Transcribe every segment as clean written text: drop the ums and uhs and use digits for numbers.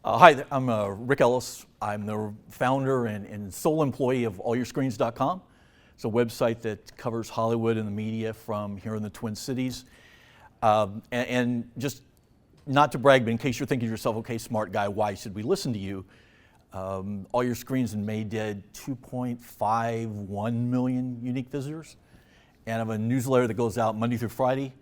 Hi, I'm Rick Ellis. I'm the founder and sole employee of AllYourScreens.com. It's a website that covers Hollywood and the media from here in the Twin Cities. And just not to brag, but in case you're thinking to yourself, okay, smart guy, why should we listen to you? All Your Screens in May did 2.51 million unique visitors. And I have a newsletter that goes out Monday through Friday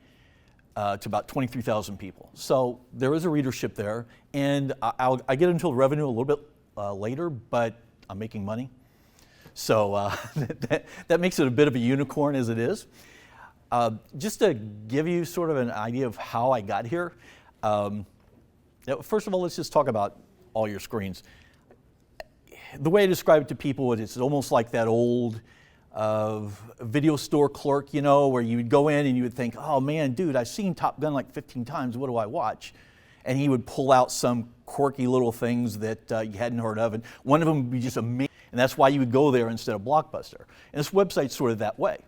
to about 23,000 people. So there is a readership there, and I get into the revenue a little bit later, but I'm making money. So that makes it a bit of a unicorn as it is. Just to give you sort of an idea of how I got here, first of all, let's just talk about All Your Screens. The way I describe it to people is it's almost like that old video store clerk, you know, where you would go in and you would think, oh man, dude, I've seen Top Gun like 15 times, what do I watch? And he would pull out some quirky little things that you hadn't heard of, and one of them would be just amazing, and that's why you would go there instead of Blockbuster. And this website's sort of that way,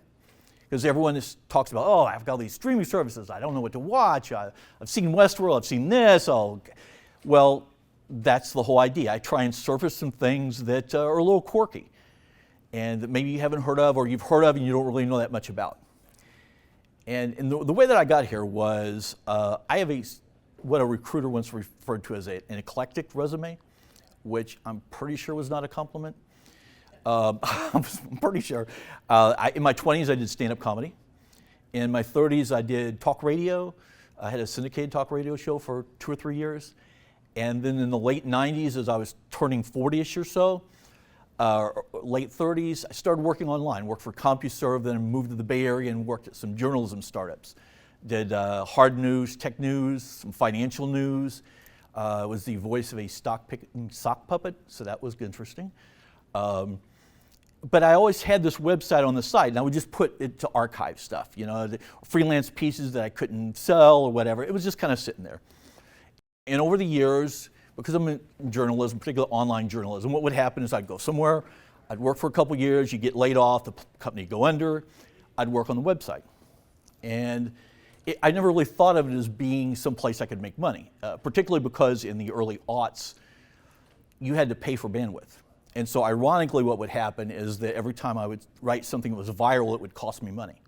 because everyone talks about, oh, I've got all these streaming services, I don't know what to watch, I've seen Westworld, I've seen this, oh. Well, that's the whole idea. I try and surface some things that are a little quirky, and that maybe you haven't heard of, or you've heard of and you don't really know that much about. And the way that I got here was, I have what a recruiter once referred to as an eclectic resume, which I'm pretty sure was not a compliment. I'm pretty sure. In my 20s, I did stand-up comedy. In my 30s, I did talk radio. I had a syndicated talk radio show for 2 or 3 years. And then in the late 90s, as I was turning 40-ish or so, late 30s, I started working online, worked for Compuserve, then moved to the Bay Area and worked at some journalism startups. Did hard news, tech news, some financial news. Was the voice of a stock-picking sock puppet, so that was interesting. But I always had this website on the side, and I would just put it to archive stuff, you know, freelance pieces that I couldn't sell or whatever. It was just kind of sitting there. And over the years, because I'm in journalism, particularly online journalism, what would happen is I'd go somewhere, I'd work for a couple years, you'd get laid off, the company would go under, I'd work on the website. And I never really thought of it as being someplace I could make money, particularly because in the early aughts, you had to pay for bandwidth. And so ironically, what would happen is that every time I would write something that was viral, it would cost me money.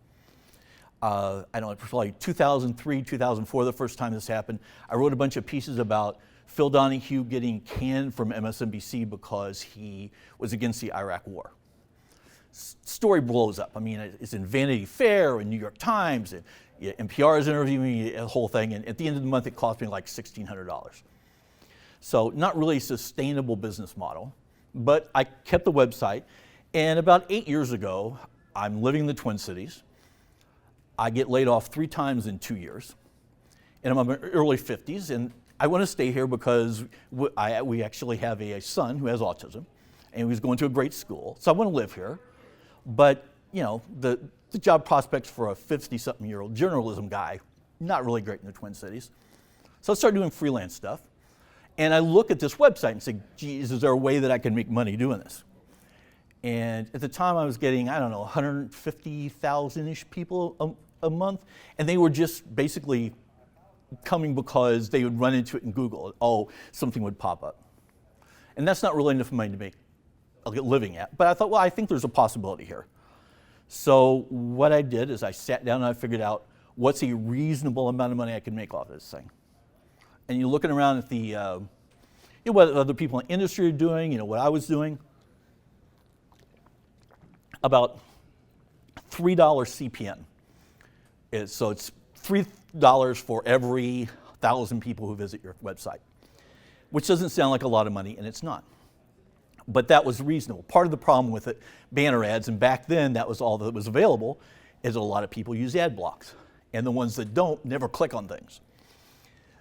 I don't know, probably 2003, 2004, the first time this happened, I wrote a bunch of pieces about Phil Donahue getting canned from MSNBC because he was against the Iraq War. Story blows up. I mean, it's in Vanity Fair and New York Times, and NPR is interviewing me, the whole thing, and at the end of the month, it cost me like $1,600. So not really a sustainable business model, but I kept the website, and about 8 years ago, I'm living in the Twin Cities. I get laid off 3 times in 2 years, and I'm in my early 50s, and I want to stay here because we actually have a son who has autism, and he's going to a great school, so I want to live here. But, you know, the job prospects for a 50-something-year-old journalism guy, not really great in the Twin Cities. So I started doing freelance stuff, and I look at this website and say, geez, is there a way that I can make money doing this? And at the time I was getting, I don't know, 150,000-ish people a month, and they were just basically coming because they would run into it in Google. Oh, something would pop up. And that's not really enough money to make a living at. But I thought, well, I think there's a possibility here. So what I did is I sat down and I figured out what's a reasonable amount of money I could make off this thing. And you're looking around at the, you know, what other people in the industry are doing, you know, what I was doing. About $3 CPN. So it's $3 for every 1,000 people who visit your website, which doesn't sound like a lot of money, and it's not. But that was reasonable. Part of the problem with it, banner ads, and back then that was all that was available, is that a lot of people use ad blocks. And the ones that don't never click on things.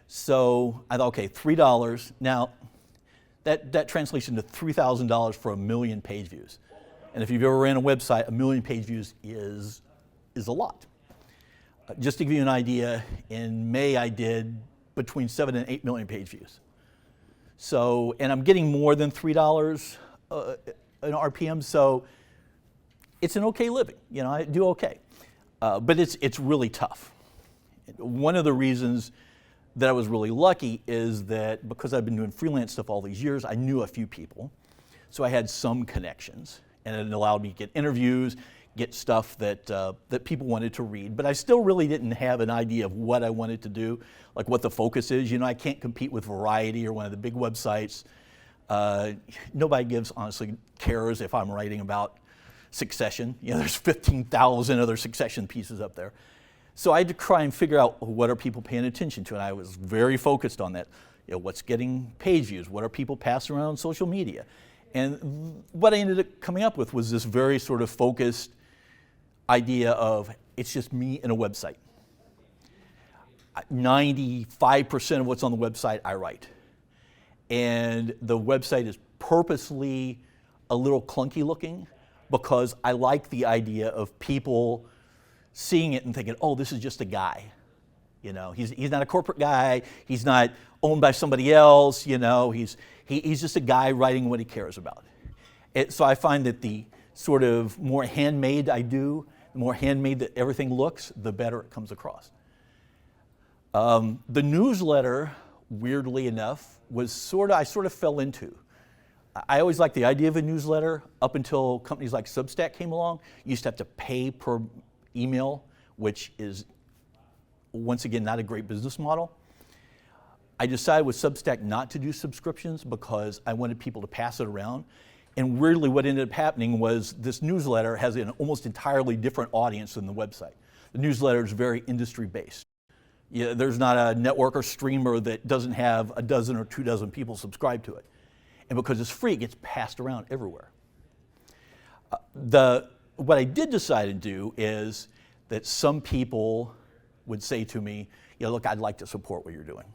So I thought, okay, $3. Now, that translates into $3,000 for 1 million page views. And if you've ever ran a website, 1 million page views is a lot. Just to give you an idea, in May I did between 7 and 8 million page views. So, and I'm getting more than $3 an RPM, so it's an okay living. You know, I do okay. But it's really tough. One of the reasons that I was really lucky is that because I've been doing freelance stuff all these years, I knew a few people. So I had some connections, and it allowed me to get interviews, get stuff that, that people wanted to read. But I still really didn't have an idea of what I wanted to do, like what the focus is. You know, I can't compete with Variety or one of the big websites. Nobody honestly cares if I'm writing about Succession. You know, there's 15,000 other Succession pieces up there. So I had to try and figure out what are people paying attention to, and I was very focused on that. You know, what's getting page views? What are people passing around on social media? And what I ended up coming up with was this very sort of focused idea of it's just me and a website. 95% of what's on the website I write. And the website is purposely a little clunky looking because I like the idea of people seeing it and thinking, oh, this is just a guy. You know, he's not a corporate guy. He's not owned by somebody else. You know, he's just a guy writing what he cares about. So I find that the sort of more handmade I do, the more handmade that everything looks, the better it comes across. The newsletter, weirdly enough, I sort of fell into. I always liked the idea of a newsletter up until companies like Substack came along. You used to have to pay per email, which is, once again, not a great business model. I decided with Substack not to do subscriptions because I wanted people to pass it around. And weirdly, what ended up happening was this newsletter has an almost entirely different audience than the website. The newsletter is very industry-based. Yeah, there's not a network or streamer that doesn't have a dozen or 2 dozen people subscribe to it. And because it's free, it gets passed around everywhere. What I did decide to do is that some people would say to me, you know, look, I'd like to support what you're doing.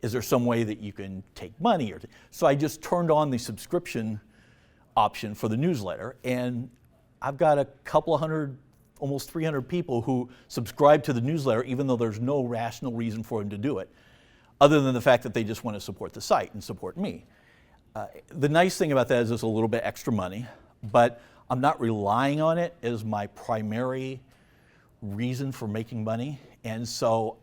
Is there some way that you can take money? So I just turned on the subscription option for the newsletter, and I've got a couple of hundred, almost 300 people who subscribe to the newsletter even though there's no rational reason for them to do it, other than the fact that they just want to support the site and support me. The nice thing about that is it's a little bit extra money, but I'm not relying on it as my primary reason for making money, and so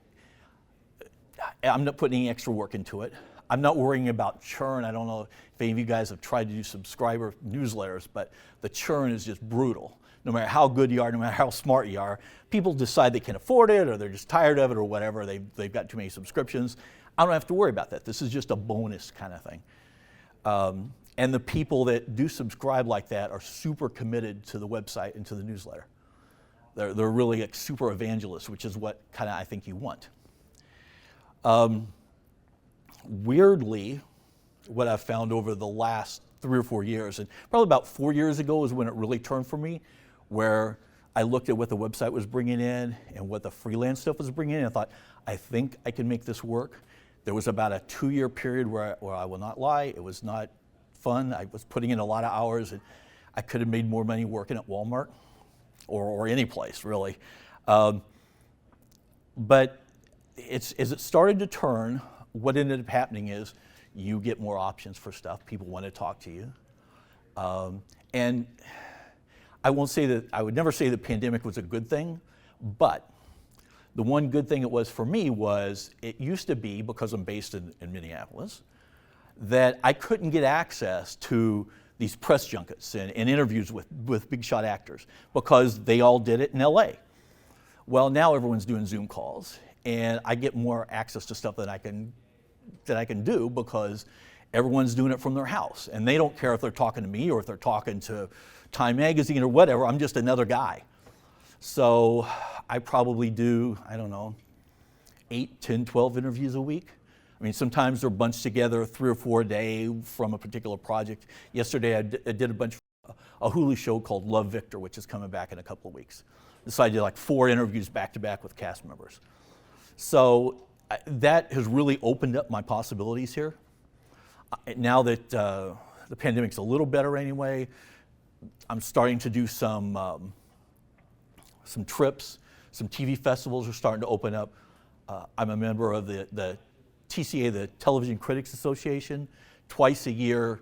I'm not putting any extra work into it. I'm not worrying about churn. I don't know if any of you guys have tried to do subscriber newsletters, but the churn is just brutal. No matter how good you are, no matter how smart you are, people decide they can't afford it or they're just tired of it or whatever. They've got too many subscriptions. I don't have to worry about that. This is just a bonus kind of thing. And the people that do subscribe like that are super committed to the website and to the newsletter. They're really like super evangelists, which is what kind of I think you want. Weirdly, what I've found over the last 3 or 4 years, and probably about 4 years ago is when it really turned for me, where I looked at what the website was bringing in and what the freelance stuff was bringing in, and I thought, I think I can make this work. There was about a 2-year period where I will not lie, it was not fun. I was putting in a lot of hours, and I could have made more money working at Walmart or any place, really. But as it started to turn, what ended up happening is you get more options for stuff. People want to talk to you. And I would never say the pandemic was a good thing, but the one good thing it was for me was it used to be, because I'm based in Minneapolis, that I couldn't get access to these press junkets and interviews with big shot actors because they all did it in LA. Well, now everyone's doing Zoom calls, and I get more access to stuff that I can do because everyone's doing it from their house, and they don't care if they're talking to me or if they're talking to Time Magazine or whatever. I'm just another guy. So I probably do, I don't know, 8, 10, 12 interviews a week. I mean, sometimes they're bunched together 3 or 4 a day from a particular project. Yesterday I did a Hulu show called Love Victor, which is coming back in a couple of weeks. So I did like 4 interviews back to back with cast members. So that has really opened up my possibilities here. Now that the pandemic's a little better anyway, I'm starting to do some trips. Some TV festivals are starting to open up. I'm a member of the TCA, the Television Critics Association. Twice a year,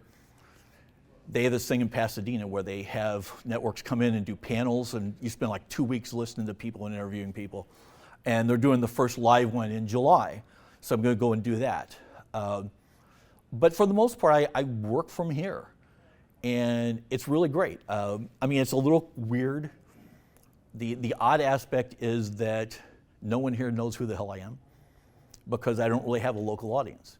they have this thing in Pasadena where they have networks come in and do panels, and you spend like 2 weeks listening to people and interviewing people. And they're doing the first live one in July. So I'm going to go and do that. But for the most part, I work from here. And it's really great. I mean, it's a little weird. The odd aspect is that no one here knows who the hell I am because I don't really have a local audience.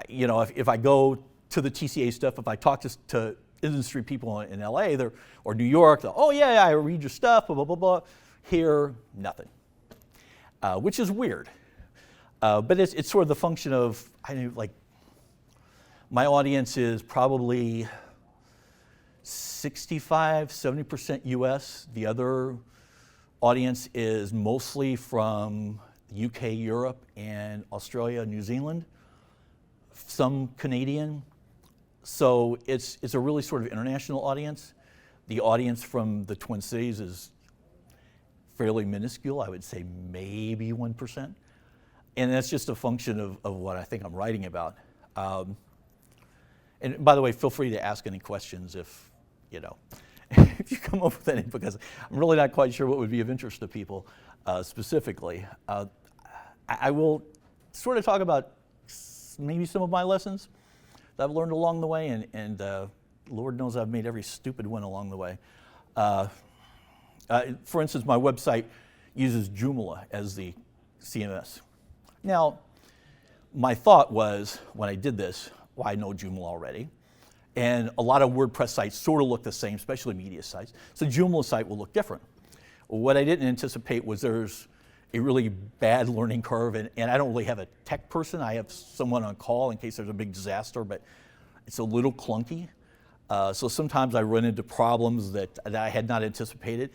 You know, if I go to the TCA stuff, if I talk to industry people in LA or New York, oh yeah, I read your stuff, blah, blah, blah, blah. Here, nothing, which is weird. But it's sort of the function of, I know, like, my audience is probably 65, 70% US. The other audience is mostly from the UK, Europe, and Australia, New Zealand, some Canadian. So it's a really sort of international audience. The audience from the Twin Cities is fairly minuscule. I would say maybe 1%. And that's just a function of what I think I'm writing about. And by the way, feel free to ask any questions if, you know, if you come up with any, because I'm really not quite sure what would be of interest to people specifically. I will sort of talk about maybe some of my lessons that I've learned along the way, and Lord knows I've made every stupid one along the way. For instance, my website uses Joomla as the CMS. Now, my thought was, when I did this, well, I know Joomla already. And a lot of WordPress sites sort of look the same, especially media sites. So Joomla site will look different. What I didn't anticipate was there's a really bad learning curve, and I don't really have a tech person. I have someone on call in case there's a big disaster, but it's a little clunky. So sometimes I run into problems that I had not anticipated.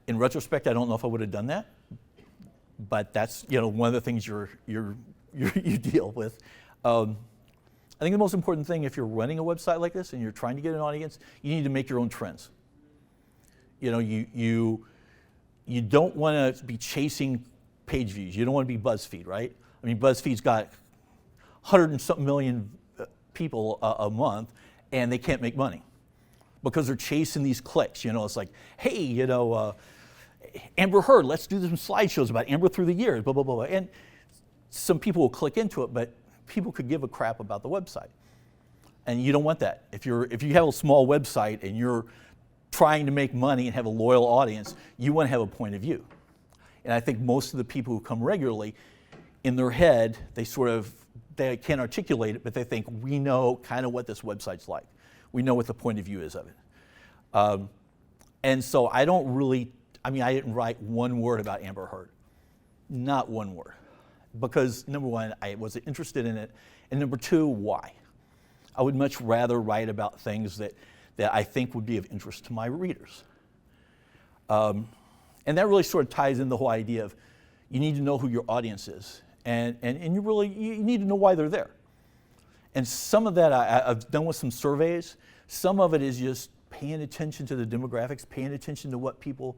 In retrospect, I don't know if I would have done that, but that's, you know, one of the things you deal with. I think the most important thing, if you're running a website like this and you're trying to get an audience, you need to make your own trends. You know, you don't want to be chasing page views. You don't want to be BuzzFeed, right? I mean, BuzzFeed's got 100 and something million people a month, and they can't make money because they're chasing these clicks. You know, it's like, hey, you know, Amber Heard, let's do some slideshows about Amber through the years, blah, blah, blah, blah. And some people will click into it, but people could give a crap about the website. And you don't want that. If you have a small website and you're trying to make money and have a loyal audience, you want to have a point of view. And I think most of the people who come regularly, in their head, they can't articulate it, but they think, we know kind of what this website's like. We know what the point of view is of it. And so I didn't write one word about Amber Heard. Not one word. Because number one, I wasn't interested in it, and number two, why? I would much rather write about things that I think would be of interest to my readers. And that really sort of ties in the whole idea of you need to know who your audience is, and you need to know why they're there. And some of that I've done with some surveys. Some of it is just paying attention to the demographics, paying attention to what people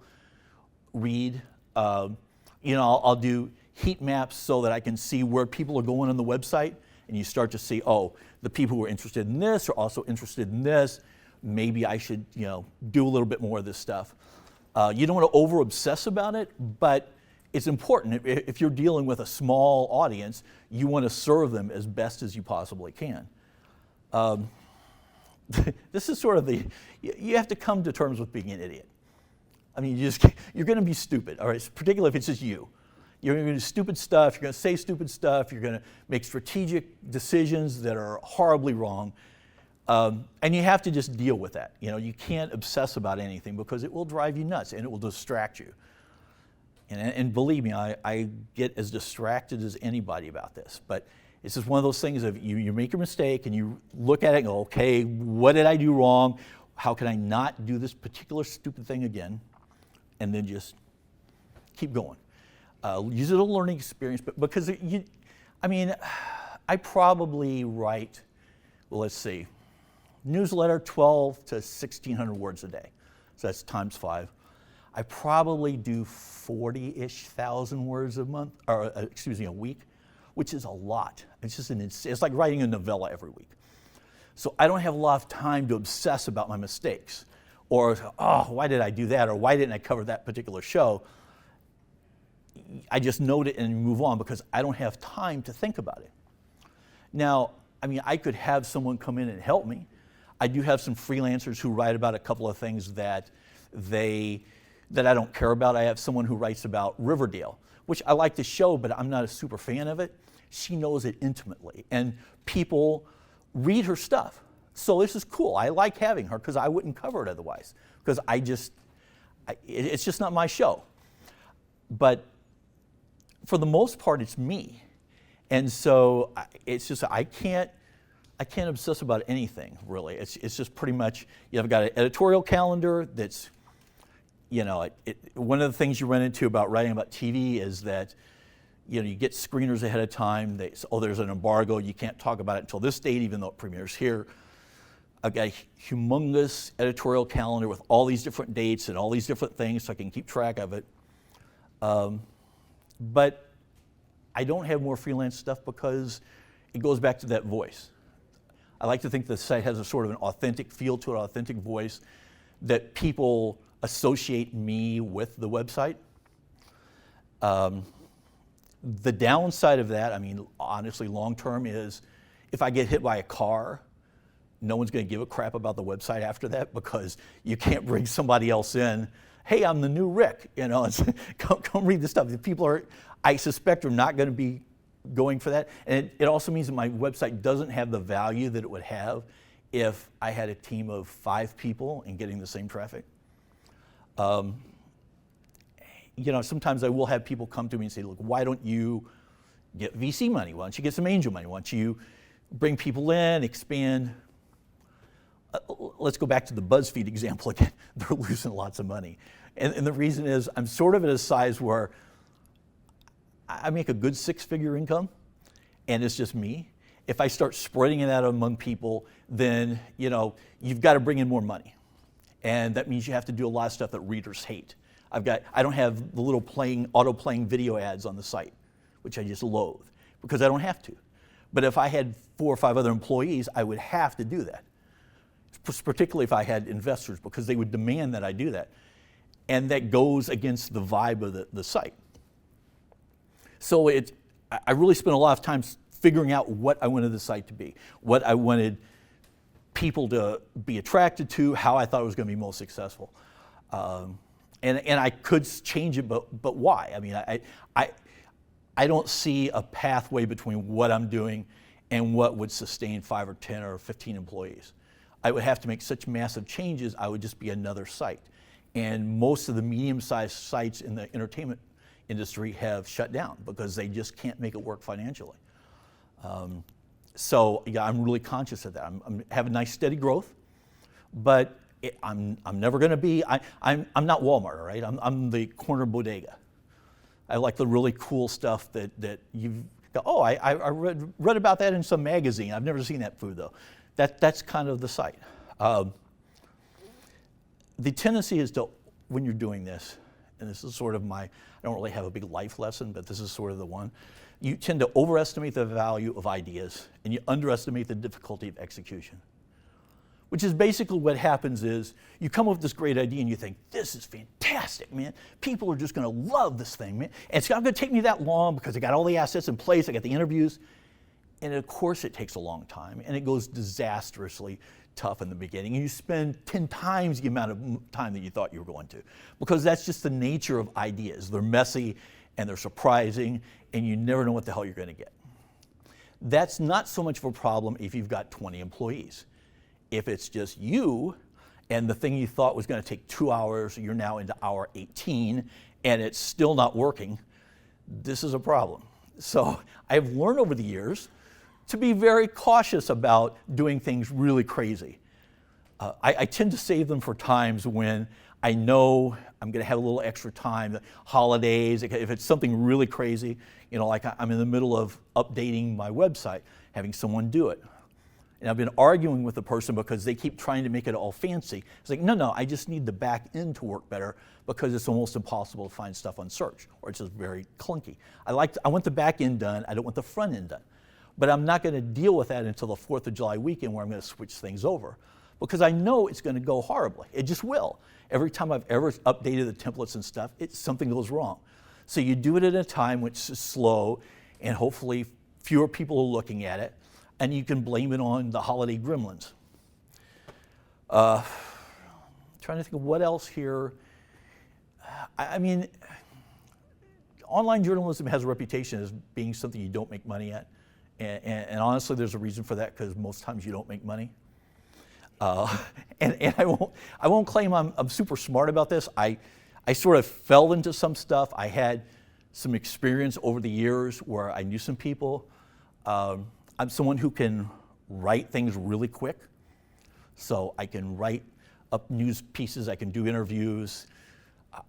read. You know, I'll do heat maps so that I can see where people are going on the website, and you start to see, oh, the people who are interested in this are also interested in this. Maybe I should, you know, do a little bit more of this stuff. You don't want to over-obsess about it, but it's important. If you're dealing with a small audience, you want to serve them as best as you possibly can. This is sort of you have to come to terms with being an idiot. I mean, you're going to be stupid, all right? Particularly if it's just you. You're going to do stupid stuff, you're going to say stupid stuff, you're going to make strategic decisions that are horribly wrong, and you have to just deal with that. You know, you can't obsess about anything because it will drive you nuts and it will distract you. And believe me, I get as distracted as anybody about this, but it's just one of those things of you make a mistake and you look at it and go, okay, what did I do wrong? How can I not do this particular stupid thing again? And then just keep going. Use it as a learning experience, but because I probably write, well, let's see, newsletter 12 to 1,600 words a day. So that's times 5. I probably do 40-ish thousand words a month, or a week, which is a lot. It's just it's like writing a novella every week. So I don't have a lot of time to obsess about my mistakes, or, oh, why did I do that, or why didn't I cover that particular show? I just note it and move on because I don't have time to think about it. Now, I mean, I could have someone come in and help me. I do have some freelancers who write about a couple of things that I don't care about. I have someone who writes about Riverdale, which I like the show, but I'm not a super fan of it. She knows it intimately, and people read her stuff. So this is cool. I like having her because I wouldn't cover it otherwise, because it's just not my show. But for the most part, it's me. And so it's just, I can't obsess about anything, really. It's just pretty much, I've got an editorial calendar that's, one of the things you run into about writing about TV is that, you get screeners ahead of time. They say, there's an embargo. You can't talk about it until this date, even though it premieres here. I've got a humongous editorial calendar with all these different dates and all these different things so I can keep track of it. But I don't have more freelance stuff because it goes back to that voice. I like to think the site has a sort of an authentic feel to it, authentic voice, that people associate me with the website. The downside of that, I mean, honestly, long term is if I get hit by a car, no one's going to give a crap about the website after that because you can't bring somebody else in. Hey, I'm the new Rick, come read this stuff. The people I suspect, are not going to be going for that. And it also means that my website doesn't have the value that it would have if I had a team of 5 people and getting the same traffic. Sometimes I will have people come to me and say, look, why don't you get VC money? Why don't you get some angel money? Why don't you bring people in, expand? Let's go back to the BuzzFeed example again. They're losing lots of money. And the reason is I'm sort of at a size where I make a good 6-figure income, and it's just me. If I start spreading it out among people, then you've got to bring in more money. And that means you have to do a lot of stuff that readers hate. I don't have the little auto-playing video ads on the site, which I just loathe, because I don't have to. But if I had 4 or 5 other employees, I would have to do that, particularly if I had investors, because they would demand that I do that. And that goes against the vibe of the site. So I really spent a lot of time figuring out what I wanted the site to be, what I wanted people to be attracted to, how I thought it was going to be most successful. And I could change it, but why? I mean, I don't see a pathway between what I'm doing and what would sustain 5 or 10 or 15 employees. I would have to make such massive changes, I would just be another site. And most of the medium-sized sites in the entertainment industry have shut down because they just can't make it work financially. So yeah, I'm really conscious of that. I'm having nice steady growth, but I'm never going to be. I'm not Walmart, all right? I'm the corner bodega. I like the really cool stuff that you've got. Oh, I read about that in some magazine. I've never seen that food though. That's kind of the site. The tendency is to, when you're doing this, and this is sort of I don't really have a big life lesson, but this is sort of the one, you tend to overestimate the value of ideas and you underestimate the difficulty of execution. Which is basically what happens is you come up with this great idea and you think, this is fantastic, man. People are just going to love this thing, man. And it's not going to take me that long because I got all the assets in place, I got the interviews. And of course it takes a long time and it goes disastrously tough in the beginning. And you spend 10 times the amount of time that you thought you were going to, because that's just the nature of ideas. They're messy and they're surprising and you never know what the hell you're going to get. That's not so much of a problem if you've got 20 employees. If it's just you and the thing you thought was going to take 2 hours, you're now into hour 18 and it's still not working, this is a problem. So I've learned over the years to be very cautious about doing things really crazy. I tend to save them for times when I know I'm going to have a little extra time, the holidays, if it's something really crazy, like I'm in the middle of updating my website, having someone do it. And I've been arguing with the person because they keep trying to make it all fancy. It's like, no, I just need the back end to work better because it's almost impossible to find stuff on search, or it's just very clunky. I want the back end done, I don't want the front end done. But I'm not going to deal with that until the 4th of July weekend where I'm going to switch things over, because I know it's going to go horribly. It just will. Every time I've ever updated the templates and stuff, something goes wrong. So you do it at a time which is slow, and hopefully fewer people are looking at it, and you can blame it on the holiday gremlins. Trying to think of what else here. I mean, online journalism has a reputation as being something you don't make money at. And honestly, there's a reason for that, because most times you don't make money. And I won't claim I'm super smart about this. I sort of fell into some stuff. I had some experience over the years where I knew some people. I'm someone who can write things really quick. So I can write up news pieces, I can do interviews.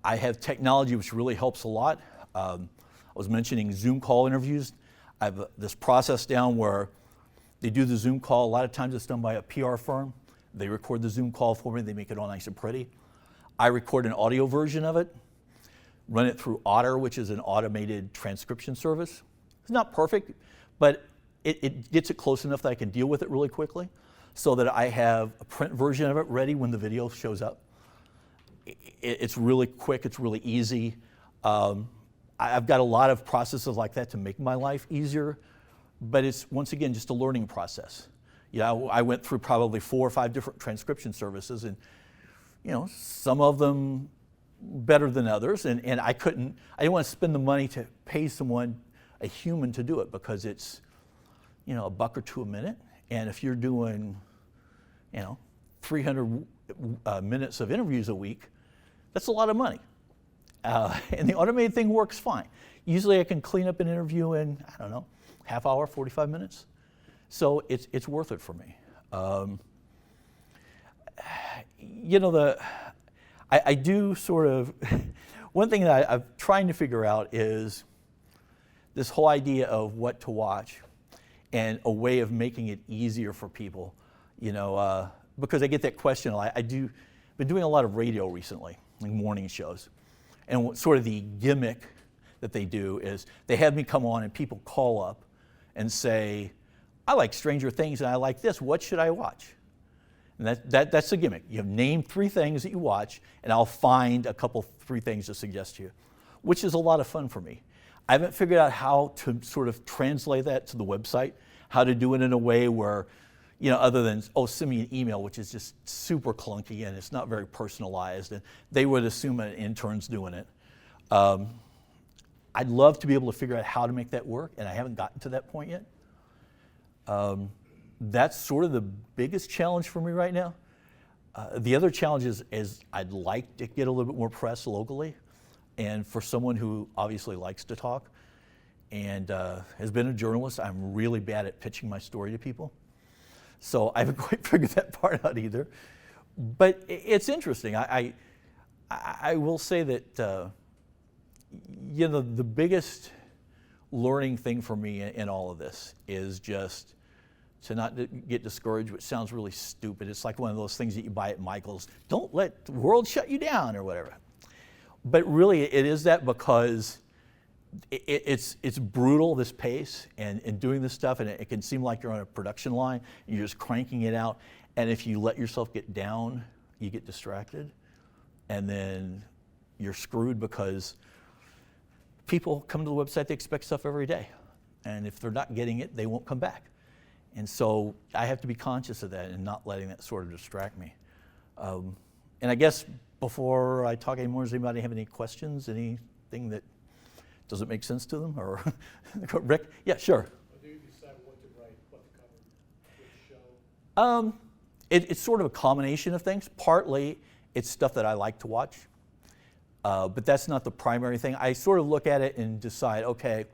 I have technology which really helps a lot. I was mentioning Zoom call interviews. I have this process down where they do the Zoom call. A lot of times it's done by a PR firm. They record the Zoom call for me, they make it all nice and pretty. I record an audio version of it, run it through Otter, which is an automated transcription service. It's not perfect, but it gets it close enough that I can deal with it really quickly, so that I have a print version of it ready when the video shows up. It's really quick, it's really easy. I've got a lot of processes like that to make my life easier, but it's, once again, just a learning process. You know, I went through probably 4 or 5 different transcription services, and you know, some of them better than others, and I didn't want to spend the money to pay someone, a human, to do it, because it's, you know, $1 or $2 a minute, and if you're doing, you know, 300 minutes of interviews a week, that's a lot of money. And the automated thing works fine. Usually I can clean up an interview in, I don't know, half hour, 45 minutes. So it's worth it for me. You know, I do sort of, one thing that I'm trying to figure out is this whole idea of what to watch and a way of making it easier for people, you know, because I get that question a lot. Been doing a lot of radio recently, like morning shows. And sort of the gimmick that they do is they have me come on and people call up and say, I like Stranger Things and I like this, what should I watch? And that's the gimmick. You name 3 things that you watch and I'll find 3 things to suggest to you, which is a lot of fun for me. I haven't figured out how to sort of translate that to the website, how to do it in a way where, you know, other than, oh, send me an email, which is just super clunky and it's not very personalized, and they would assume an intern's doing it. I'd love to be able to figure out how to make that work, and I haven't gotten to that point yet. That's sort of the biggest challenge for me right now. The other challenge is I'd like to get a little bit more press locally, and for someone who obviously likes to talk and has been a journalist, I'm really bad at pitching my story to people. So I haven't quite figured that part out either. But it's interesting. I will say that, you know, the biggest learning thing for me in all of this is just to not get discouraged, which sounds really stupid. It's like one of those things that you buy at Michael's. Don't let the world shut you down or whatever. But really, it is that, because it's brutal, this pace, and doing this stuff, and it can seem like you're on a production line, and you're just cranking it out, and if you let yourself get down, you get distracted, and then you're screwed, because people come to the website, they expect stuff every day, and if they're not getting it, they won't come back. And so I have to be conscious of that and not letting that sort of distract me. And I guess before I talk anymore, does anybody have any questions, anything that doesn't make sense to them? Or Rick? Yeah, sure. How do you decide what to write, what to cover, which show? It's sort of a combination of things. Partly, it's stuff that I like to watch, but that's not the primary thing. I sort of look at it and decide, okay,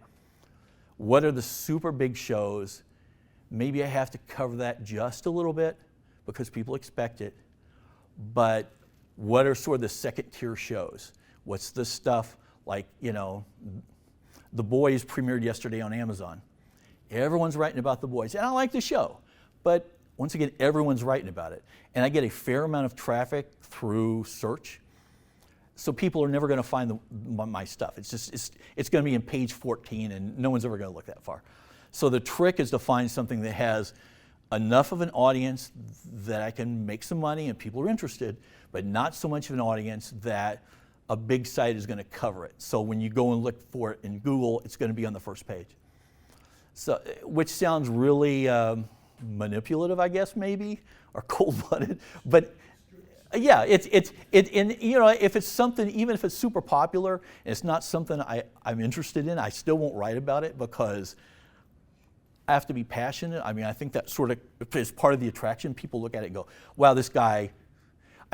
what are the super big shows? Maybe I have to cover that just a little bit because people expect it, but what are sort of the second tier shows? What's the stuff like, you know, The Boys premiered yesterday on Amazon. Everyone's writing about The Boys, and I like the show, but once again, everyone's writing about it. And I get a fair amount of traffic through search, so people are never going to find my stuff. It's going to be in page 14, and no one's ever going to look that far. So the trick is to find something that has enough of an audience that I can make some money and people are interested, but not so much of an audience that a big site is going to cover it. So when you go and look for it in Google, it's going to be on the first page. So, which sounds really manipulative, I guess, maybe, or cold-blooded. But yeah, and you know, if it's something, even if it's super popular, and it's not something I'm interested in, I still won't write about it because I have to be passionate. I mean, I think that sort of is part of the attraction. People look at it and go, wow, this guy.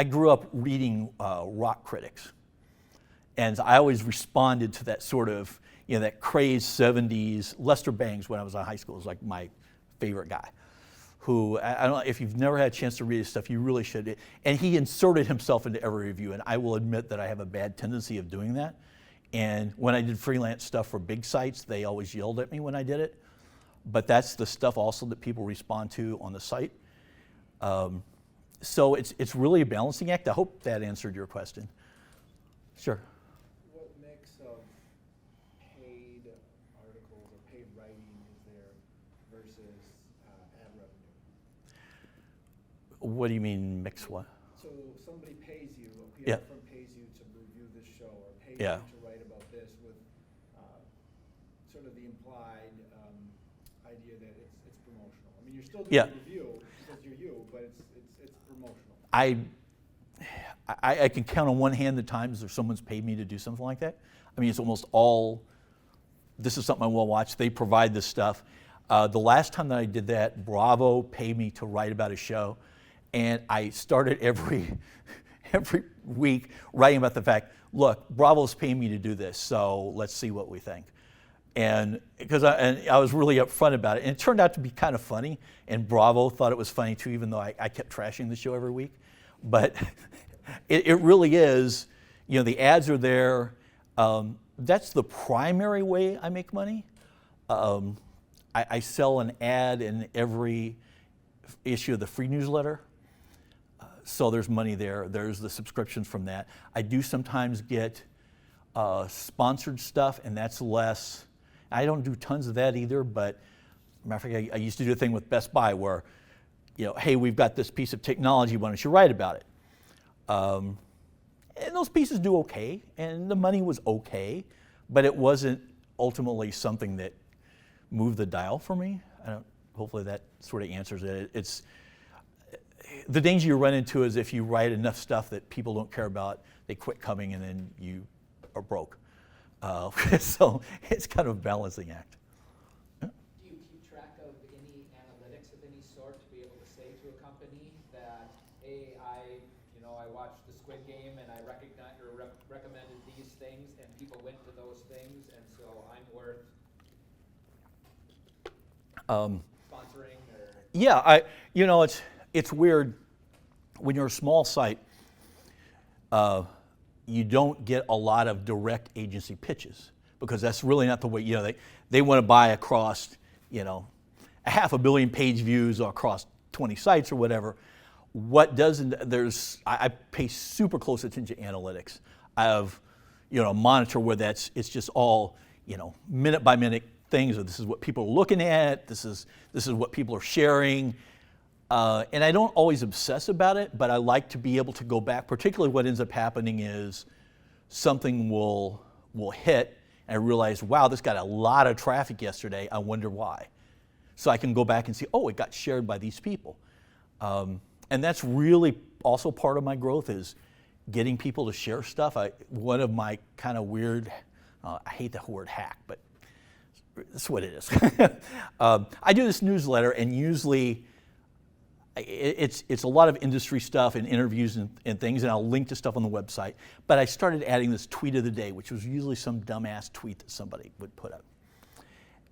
I grew up reading rock critics. And I always responded to that sort of, you know, that crazed 70s. Lester Bangs, when I was in high school, was like my favorite guy. Who, I don't know, if you've never had a chance to read his stuff, you really should. And he inserted himself into every review. And I will admit that I have a bad tendency of doing that. And when I did freelance stuff for big sites, they always yelled at me when I did it. But that's the stuff also that people respond to on the site. So it's really a balancing act. I hope that answered your question. Sure. What mix of paid articles or paid writing is there versus ad revenue? What do you mean mix what? So somebody pays you, a PR Yeah. firm pays you to review this show or pays Yeah. you to write about this with sort of the implied idea that it's promotional. I mean, you're still doing Yeah. a review because you're you, but it's promotional. I can count on one hand the times that someone's paid me to do something like that. I mean, it's almost all, this is something I will watch. They provide this stuff. The last time that I did that, Bravo paid me to write about a show. And I started every week writing about the fact, look, Bravo's paying me to do this, so let's see what we think. And because I was really upfront about it. And it turned out to be kind of funny. And Bravo thought it was funny too, even though I kept trashing the show every week. But it really is, you know, the ads are there. That's the primary way I make money. I sell an ad in every issue of the free newsletter. So there's money there. There's the subscriptions from that. I do sometimes get sponsored stuff, and that's less. I don't do tons of that either, but matter of fact, I used to do a thing with Best Buy where, you know, hey, we've got this piece of technology, why don't you write about it? And those pieces do okay, and the money was okay, but it wasn't ultimately something that moved the dial for me. Hopefully that sort of answers it. It's the danger you run into is if you write enough stuff that people don't care about, they quit coming, and then you are broke. So it's kind of a balancing act. Do you keep track of any analytics of any sort to be able to say to a company that, hey, I watched the Squid Game and I recommended these things and people went to those things, and so I'm worth sponsoring or? Yeah, it's weird when you're a small site. You don't get a lot of direct agency pitches because that's really not the way, they want to buy across, a 500 million page views across 20 sites or whatever. What doesn't, I pay super close attention to analytics. I have, a monitor where it's just all, minute by minute things. Or this is what people are looking at. This is what people are sharing. And I don't always obsess about it, but I like to be able to go back. Particularly what ends up happening is something will hit, and I realize, wow, this got a lot of traffic yesterday. I wonder why. So I can go back and see, oh, it got shared by these people. And that's really also part of my growth is getting people to share stuff. One of my kind of weird, I hate the word hack, but that's what it is. I do this newsletter, and usually it's a lot of industry stuff and interviews and things, and I'll link to stuff on the website. But I started adding this tweet of the day, which was usually some dumbass tweet that somebody would put up.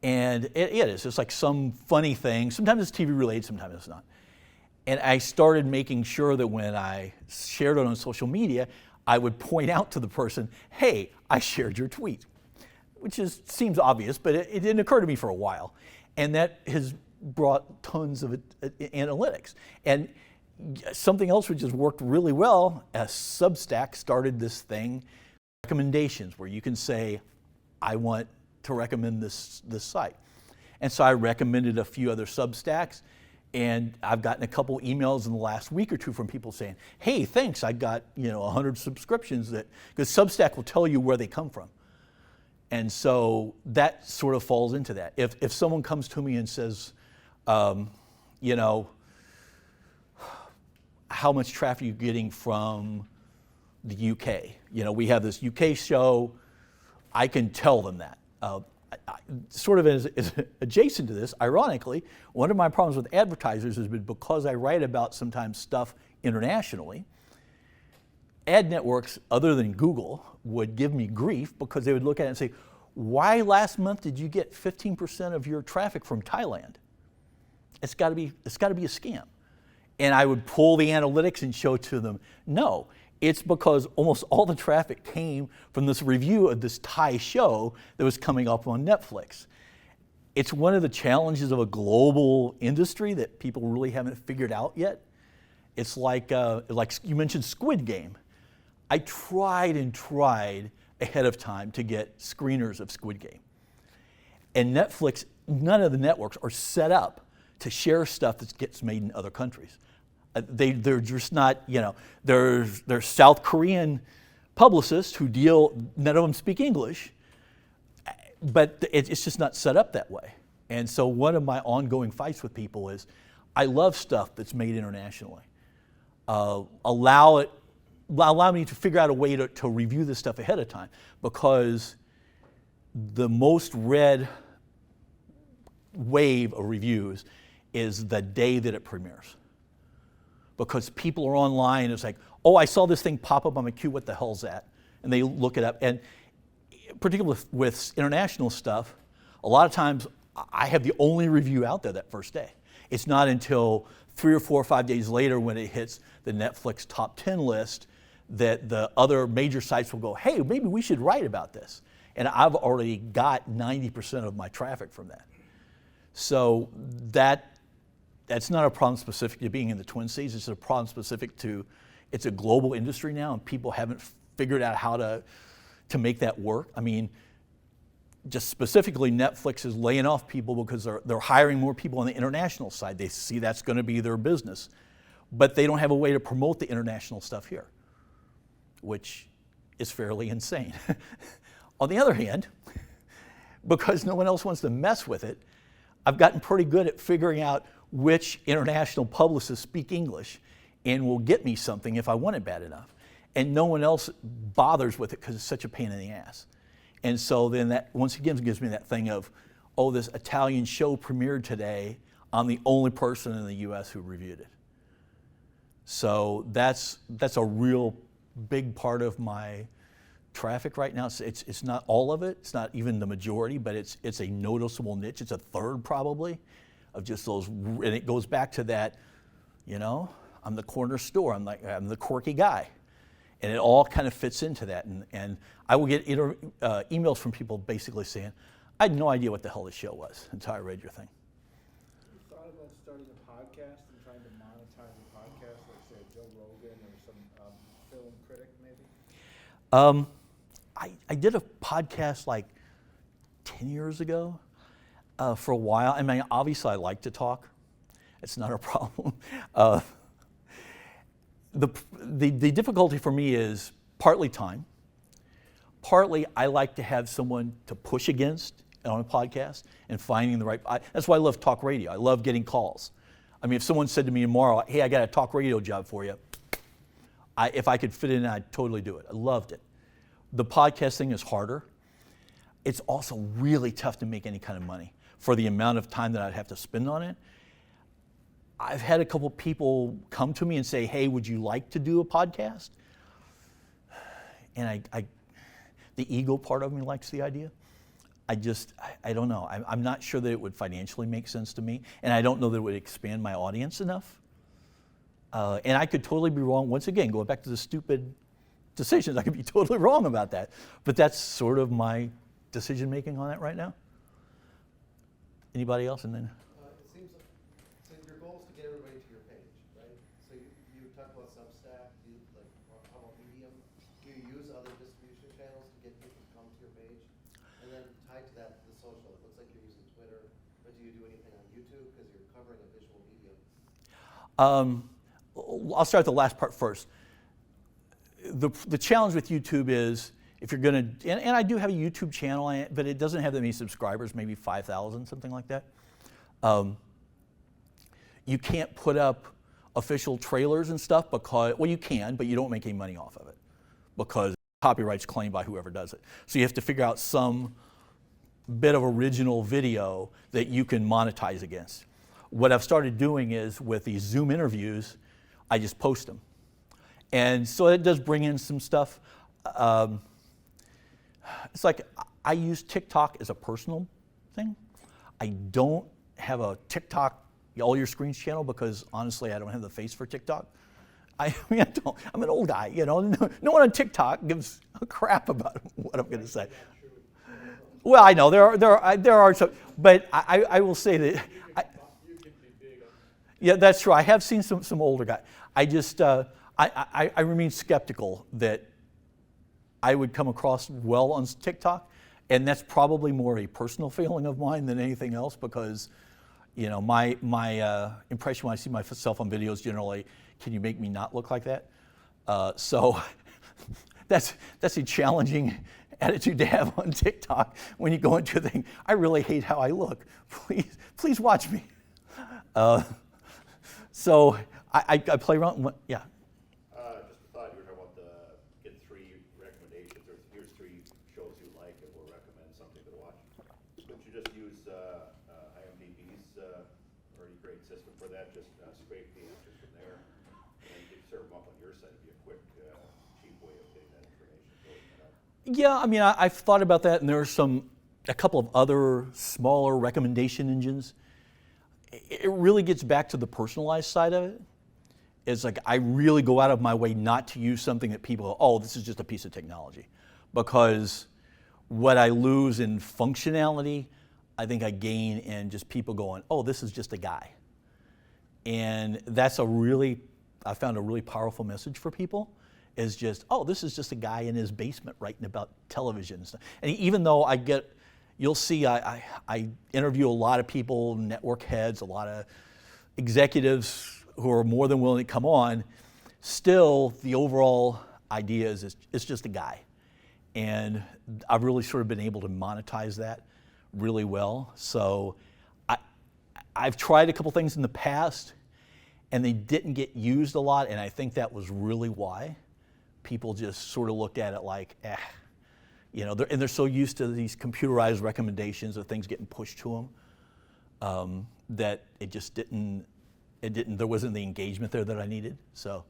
And it is. It's like some funny thing. Sometimes it's TV related, sometimes it's not. And I started making sure that when I shared it on social media, I would point out to the person, hey, I shared your tweet, which seems obvious, but it didn't occur to me for a while. And that has brought tons of analytics. And something else which has worked really well, Substack started this thing, recommendations, where you can say, I want to recommend this site. And so I recommended a few other Substacks, And I've gotten a couple emails in the last week or two from people saying, hey, thanks, I got 100 subscriptions, because Substack will tell you where they come from. And so that sort of falls into that. If someone comes to me and says, how much traffic are you getting from the UK? We have this UK show, I can tell them that. Sort of as adjacent to this, ironically, one of my problems with advertisers has been because I write about sometimes stuff internationally, ad networks other than Google would give me grief because they would look at it and say, why last month did you get 15% of your traffic from Thailand? It's got to be a scam. And I would pull the analytics and show to them, no, it's because almost all the traffic came from this review of this Thai show that was coming up on Netflix. It's one of the challenges of a global industry that people really haven't figured out yet. It's like you mentioned Squid Game. I tried ahead of time to get screeners of Squid Game. And Netflix, none of the networks are set up to share stuff that gets made in other countries. They're just not, there's South Korean publicists who none of them speak English, but it's just not set up that way. And so one of my ongoing fights with people is, I love stuff that's made internationally. Allow me to figure out a way to review this stuff ahead of time, because the most read wave of reviews is the day that it premieres. Because people are online, it's like, oh, I saw this thing pop up on my queue, what the hell's that? And they look it up. And particularly with international stuff, a lot of times I have the only review out there that first day. It's not until 3 or 4 or 5 days later when it hits the Netflix top 10 list that the other major sites will go, hey, maybe we should write about this. And I've already got 90% of my traffic from that. So that's not a problem specific to being in the Twin Cities. It's a problem specific to, it's a global industry now, and people haven't figured out how to make that work. I mean, just specifically, Netflix is laying off people because they're hiring more people on the international side. They see that's going to be their business, but they don't have a way to promote the international stuff here, which is fairly insane. On the other hand, because no one else wants to mess with it, I've gotten pretty good at figuring out which international publicists speak English and will get me something if I want it bad enough. And no one else bothers with it because it's such a pain in the ass. And so then that once again gives me that thing of, oh, this Italian show premiered today. I'm the only person in the US who reviewed it. So that's a real big part of my traffic right now. It's not all of it. It's not even the majority, but it's a noticeable niche. It's a third probably of just those, and it goes back to that, I'm the corner store. I'm the quirky guy. And it all kind of fits into that. And I will get emails from people basically saying, I had no idea what the hell this show was until I read your thing. You thought about starting a podcast and trying to monetize a podcast, like say Joe Rogan or some film critic maybe? I did a podcast like 10 years ago for a while. I mean, obviously I like to talk. It's not a problem. The difficulty for me is partly time. Partly I like to have someone to push against on a podcast and finding the right, that's why I love talk radio. I love getting calls. I mean, if someone said to me tomorrow, hey, I got a talk radio job for you, if I could fit in, I'd totally do it. I loved it. The podcast thing is harder. It's also really tough to make any kind of money for the amount of time that I'd have to spend on it. I've had a couple people come to me and say, hey, would you like to do a podcast? And the ego part of me likes the idea. I don't know. I'm not sure that it would financially make sense to me, and I don't know that it would expand my audience enough. And I could totally be wrong. Once again, going back to the stupid decisions, I could be totally wrong about that. But that's sort of my decision making on that right now. Anybody else? And then. It seems like, so your goal is to get everybody to your page, right? So you talked about Substack, how about Medium? Do you use other distribution channels to get people to come to your page? And then tied to that, the social, it looks like you're using Twitter, but do you do anything on YouTube? Because you're covering a visual medium. I'll start the last part first. The challenge with YouTube is if you're going to, and I do have a YouTube channel, but it doesn't have that many subscribers, maybe 5,000, something like that. You can't put up official trailers and stuff because, well, you can, but you don't make any money off of it because copyright's claimed by whoever does it. So you have to figure out some bit of original video that you can monetize against. What I've started doing is with these Zoom interviews, I just post them. And so it does bring in some stuff. It's like I use TikTok as a personal thing. I don't have a TikTok AllYourScreens channel because honestly I don't have the face for TikTok. I mean, I'm an old guy, you know. No one on TikTok gives a crap about what I'm going to say. Well, I know there are some, but I will say that. Yeah, that's true. I have seen some older guys. I just I remain skeptical that I would come across well on TikTok, and that's probably more a personal feeling of mine than anything else because, you know, my impression when I see myself on videos generally, can you make me not look like that? So that's a challenging attitude to have on TikTok when you go into a thing. I really hate how I look. Please watch me. So I play around. Yeah. Just a thought. You were talking about get 3 recommendations, or here's 3 shows you like, and we'll recommend something to watch. Couldn't you just use IMDb's already great system for that? Just scrape the answers from there, and you can serve them up on your site. It'd be a quick, cheap way of getting that information. Yeah, I mean, I've thought about that, and there are a couple of other smaller recommendation engines. It really gets back to the personalized side of it. It's like I really go out of my way not to use something that people go, oh, this is just a piece of technology. Because what I lose in functionality, I think I gain in just people going, oh, this is just a guy. And that's I found a really powerful message for people, is just, oh, this is just a guy in his basement writing about television and stuff. And even though you'll see I interview a lot of people, network heads, a lot of executives who are more than willing to come on, still the overall idea is it's just a guy. And I've really sort of been able to monetize that really well. So I've tried a couple things in the past and they didn't get used a lot, and I think that was really why. People just sort of looked at it like, you know, they're so used to these computerized recommendations of things getting pushed to them that it just didn't, there wasn't the engagement there that I needed. So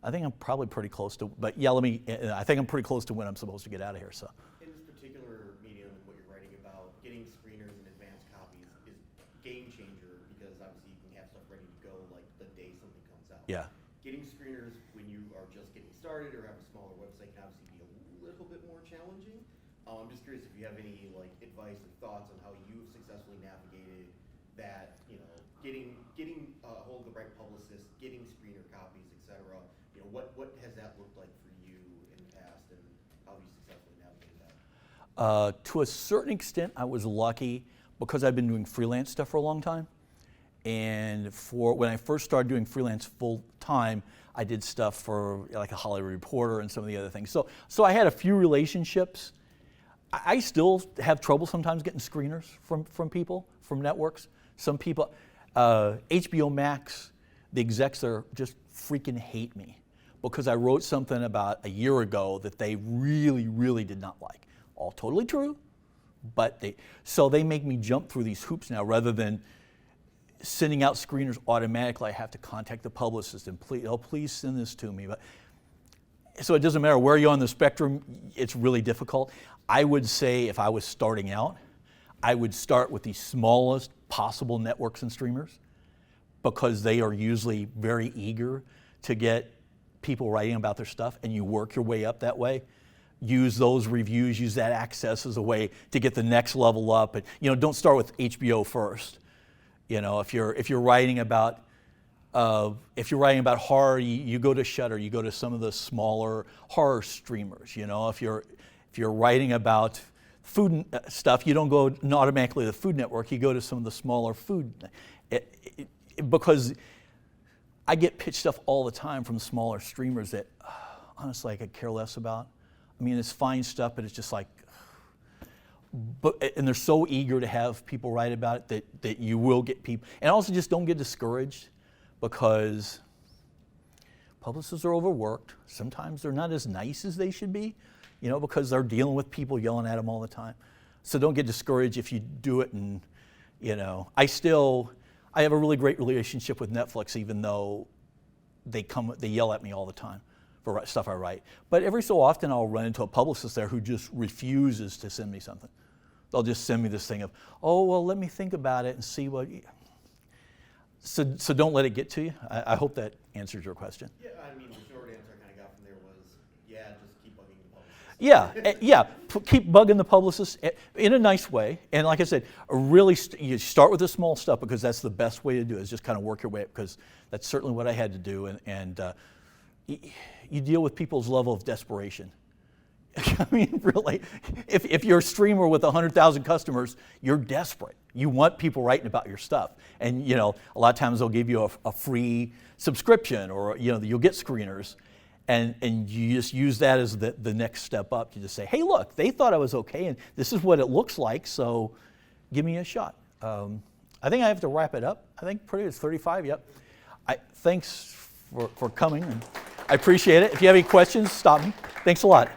I think I'm probably pretty close to, but yeah, I think I'm pretty close to when I'm supposed to get out of here, so. In this particular medium, what you're writing about, getting screeners and advanced copies is game changer because obviously you can have stuff ready to go like the day something comes out. Yeah. Getting screeners when you are just getting started or have a smaller website can obviously be a little bit more challenging. I'm just curious if you have any advice or thoughts on how you've successfully navigated that, you know, getting a hold of the right publicist, getting screener copies, etc. You know, what has that looked like for you in the past, and how have you successfully navigated that? To a certain extent, I was lucky because I've been doing freelance stuff for a long time. And when I first started doing freelance full time, I did stuff for like a Hollywood Reporter and some of the other things. So I had a few relationships. I still have trouble sometimes getting screeners from people, from networks. Some people, HBO Max, the execs there just freaking hate me because I wrote something about a year ago that they really, really did not like. All totally true, but they make me jump through these hoops now rather than sending out screeners automatically. I have to contact the publicist and please send this to me. But so it doesn't matter where you're on the spectrum, it's really difficult. I would say if I was starting out, I would start with the smallest possible networks and streamers because they are usually very eager to get people writing about their stuff, and you work your way up that way. Use those reviews, use that access as a way to get the next level up. And don't start with HBO first. If you're writing about horror, you go to Shudder, you go to some of the smaller horror streamers. If you're writing about food stuff, you don't go automatically to the Food Network. You go to some of the smaller food, because I get pitch stuff all the time from smaller streamers that honestly I could care less about. I mean, it's fine stuff, but it's just like, and they're so eager to have people write about it that you will get people. And also just don't get discouraged, because publicists are overworked. Sometimes they're not as nice as they should be, because they're dealing with people yelling at them all the time. So don't get discouraged if you do it. And I have a really great relationship with Netflix, even though they yell at me all the time for stuff I write. But every so often I'll run into a publicist there who just refuses to send me something. They'll just send me this thing of, oh, well, let me think about it and see what. So don't let it get to you. I hope that answers your question. Yeah, I mean, the short answer I kind of got from there was, yeah, just keep bugging the publicist. Keep bugging the publicist in a nice way. And like I said, you start with the small stuff, because that's the best way to do it, is just kind of work your way up, because that's certainly what I had to do. And you deal with people's level of desperation. I mean, really, if you're a streamer with 100,000 customers, you're desperate. You want people writing about your stuff. And, a lot of times they'll give you a free subscription, or, you'll get screeners. And you just use that as the next step up to just say, hey, look, they thought I was okay, and this is what it looks like, so give me a shot. I think I have to wrap it up. I think it's 35, yep. Thanks for coming, and I appreciate it. If you have any questions, stop me. Thanks a lot.